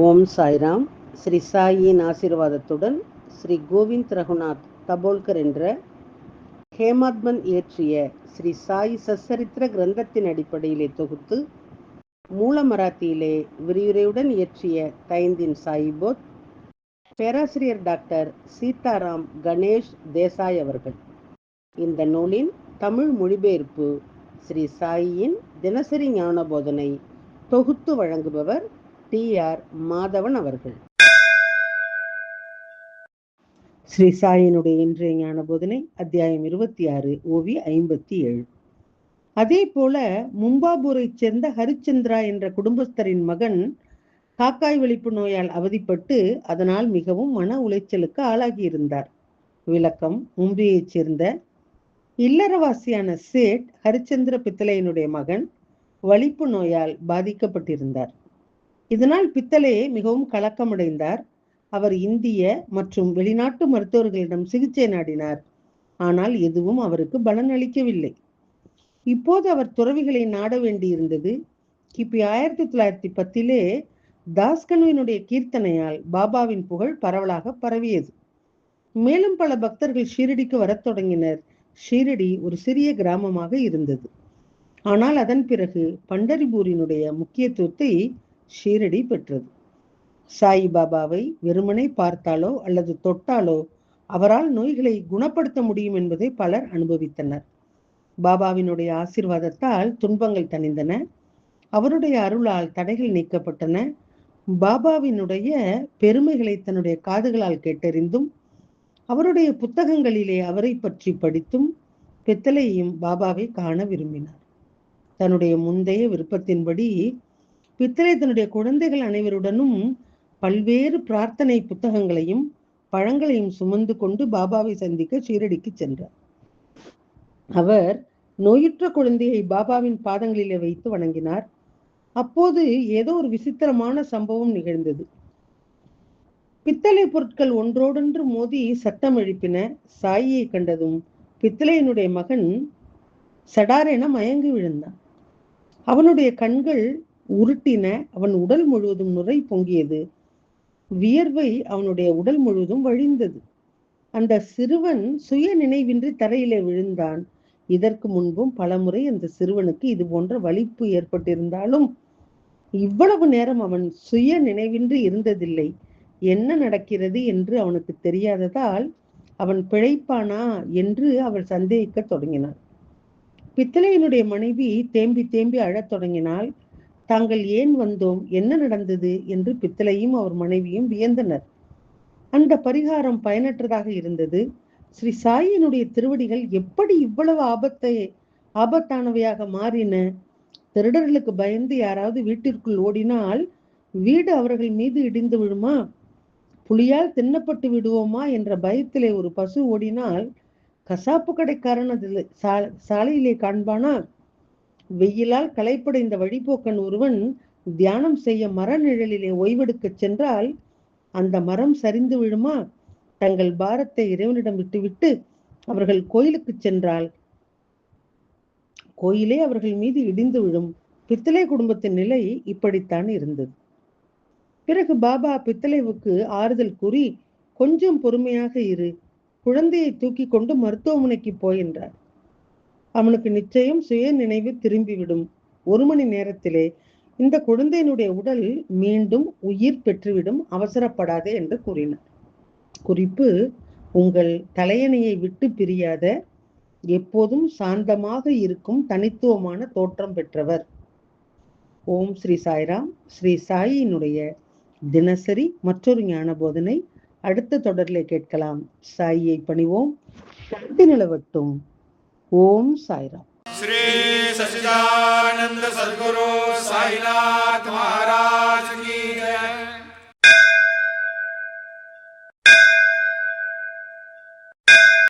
ஓம் சாய்ராம். ஸ்ரீ சாயின் ஆசீர்வாதத்துடன் ஸ்ரீ கோவிந்த் ரகுநாத் தபோல்கர் என்ற ஹேமாத்மன் இயற்றிய ஸ்ரீ சாய் சச்சரித்திர கிரந்தத்தின் அடிப்படையிலே தொகுத்து மூல மராத்தியிலே விரிவுரையுடன் இயற்றிய தைந்தின் சாயிபோத் பேராசிரியர் டாக்டர் சீதாராம் கணேஷ் தேசாய் அவர்கள். இந்த நூலின் தமிழ் மொழிபெயர்ப்பு ஸ்ரீ சாயின் தினசரி ஞான போதனை தொகுத்து வழங்குபவர் டி.ஆர். மாதவன் அவர்கள். ஸ்ரீ சாயினுடைய இன்றைய ஞான போதனை அத்தியாயம் 26, ஓவி 57. அதே போல மும்பாபூரை சேர்ந்த ஹரிச்சந்திரா என்ற குடும்பஸ்தரின் மகன் காக்காய் வெளிப்பு நோயால் அவதிப்பட்டு அதனால் மிகவும் மன உளைச்சலுக்கு ஆளாகியிருந்தார். விளக்கம்: மும்பையைச் சேர்ந்த இல்லறவாசியான சேட் ஹரிச்சந்திர பித்தளையனுடைய மகன் வலிப்பு நோயால் பாதிக்கப்பட்டிருந்தார். இதனால் பித்தளையே மிகவும் கலக்கமடைந்தார். அவர் இந்திய மற்றும் வெளிநாட்டு மருத்துவர்களிடம் சிகிச்சை நாடினார். ஆனால் எதுவும் அவருக்கு பலன் அளிக்கவில்லை. இப்போது அவர் துறவிகளை நாட வேண்டியிருந்தது. கிபி 1910 தாஸ்கனுவினுடைய கீர்த்தனையால் பாபாவின் புகழ் பரவலாக பரவியது. மேலும் பல பக்தர்கள் ஷீரடிக்கு வரத் தொடங்கினர். ஷீரடி ஒரு சிறிய கிராமமாக இருந்தது. ஆனால் அதன் பிறகு பண்டரிபூரினுடைய முக்கியத்துவத்தை ஷீரடி பெற்றது. சாய் பாபாவை வெறுமனை பார்த்தாலோ அல்லது தொட்டாலோ அவரால் நோய்களை குணப்படுத்த முடியும் என்பதை பலர் அனுபவித்தனர். பாபாவினுடைய ஆசீர்வாதத்தால் துன்பங்கள் தணிந்தன. அவருடைய அருளால் தடைகள் நீக்கப்பட்டன. பாபாவினுடைய பெருமைகளை தன்னுடைய காதுகளால் கேட்டறிந்தும் அவருடைய புத்தகங்களிலே அவரை பற்றி படித்தும் பித்தளையும் பாபாவை காண விரும்பினார். தன்னுடைய முந்தைய விருப்பத்தின்படி பித்தளை தன்னுடைய குழந்தைகள் அனைவருடனும் பல்வேறு பிரார்த்தனை புத்தகங்களையும் பழங்களையும் சுமந்து கொண்டு பாபாவை சந்திக்க ஷீரடிக்கு சென்றார். அவர் நோயுற்ற குழந்தையை பாபாவின் பாதங்களிலே வைத்து வணங்கினார். அப்போது ஏதோ ஒரு விசித்திரமான சம்பவம் நிகழ்ந்தது. பித்தளை பொருட்கள் ஒன்றோடொன்று மோதி சத்தம் எழுப்பின. சாயியை கண்டதும் பித்தளையனுடைய மகன் சடாரென மயங்கி விழுந்தான். அவனுடைய கண்கள் உருட்டின. அவன் உடல் முழுவதும் நுரை பொங்கியது. வியர்வை அவனுடைய உடல் முழுவதும் வழிந்தது. அந்த சிறுவன் சுய நினைவின்றி தரையிலே விழுந்தான். இதற்கு முன்பும் பலமுறை அந்த சிறுவனுக்கு இது போன்ற வலிப்பு ஏற்பட்டிருந்தாலும் இவ்வளவு நேரம் அவன் சுய நினைவின்றி இருந்ததில்லை. என்ன நடக்கிறது என்று அவனுக்கு தெரியாததால் அவன் பிழைப்பானா என்று அவள் சந்தேகிக்க தொடங்கினார். பித்தளையனுடைய மனைவி தேம்பி தேம்பி அழத் தொடங்கினாள். தாங்கள் ஏன் வந்தோம், என்ன நடந்தது என்று பித்தளையும் அவர் மனைவியும் வியந்தனர். அந்த பரிகாரம் பயனற்றதாக இருந்தது. ஸ்ரீ சாயினுடைய திருவடிகள் எப்படி இவ்வளவு ஆபத்தானவையாக மாறின? திருடர்களுக்கு பயந்து யாராவது வீட்டிற்குள் ஓடினால் வீடு அவர்கள் மீது இடிந்து விடுமா? புலியால் தின்னப்பட்டு விடுவோமா என்ற பயத்திலே ஒரு பசு ஓடினால் கசாப்பு கடைக்காரன் அதில் சாலையிலே காண்பானா? வெயிலால் களைப்படைந்த வழிபோக்கன் ஒருவன் தியானம் செய்ய மர நிழலிலே ஓய்வெடுக்க சென்றால் அந்த மரம் சரிந்து விழுமா? தங்கள் பாரத்தை இறைவனிடம் விட்டுவிட்டு அவர்கள் கோயிலுக்கு சென்றால் கோயிலே அவர்கள் மீது இடிந்து விழும். பித்தளை குடும்பத்தின் நிலை இப்படித்தான் இருந்தது. பிறகு பாபா பித்தளைவுக்கு ஆறுதல் கூறி, கொஞ்சம் பொறுமையாக இரு, குழந்தையை தூக்கி கொண்டு மருத்துவமனைக்கு போய் என்றார். அவனுக்கு நிச்சயம் சுய நினைவு திரும்பிவிடும். 1 மணி நேரத்திலே இந்த குழந்தையினுடைய உடல் மீண்டும் உயிர் பெற்றுவிடும், அவசரப்படாதே என்று கூறினார். குறிப்பு: உங்கள் தலையணையை விட்டு பிரியாத, எப்போதும் சாந்தமாக இருக்கும் தனித்துவமான தோற்றம் பெற்றவர். ஓம் ஸ்ரீ சாய்ராம். ஸ்ரீ சாயினுடைய தினசரி மற்றொரு ஞான போதனை அடுத்த தொடரிலே கேட்கலாம். சாயியை பணிவோம். சக்தி நிலவட்டும். ஓம் சாய்ராம். श्री सच्चिदानंद सद्गुरु साईनाथ महाराज की जय।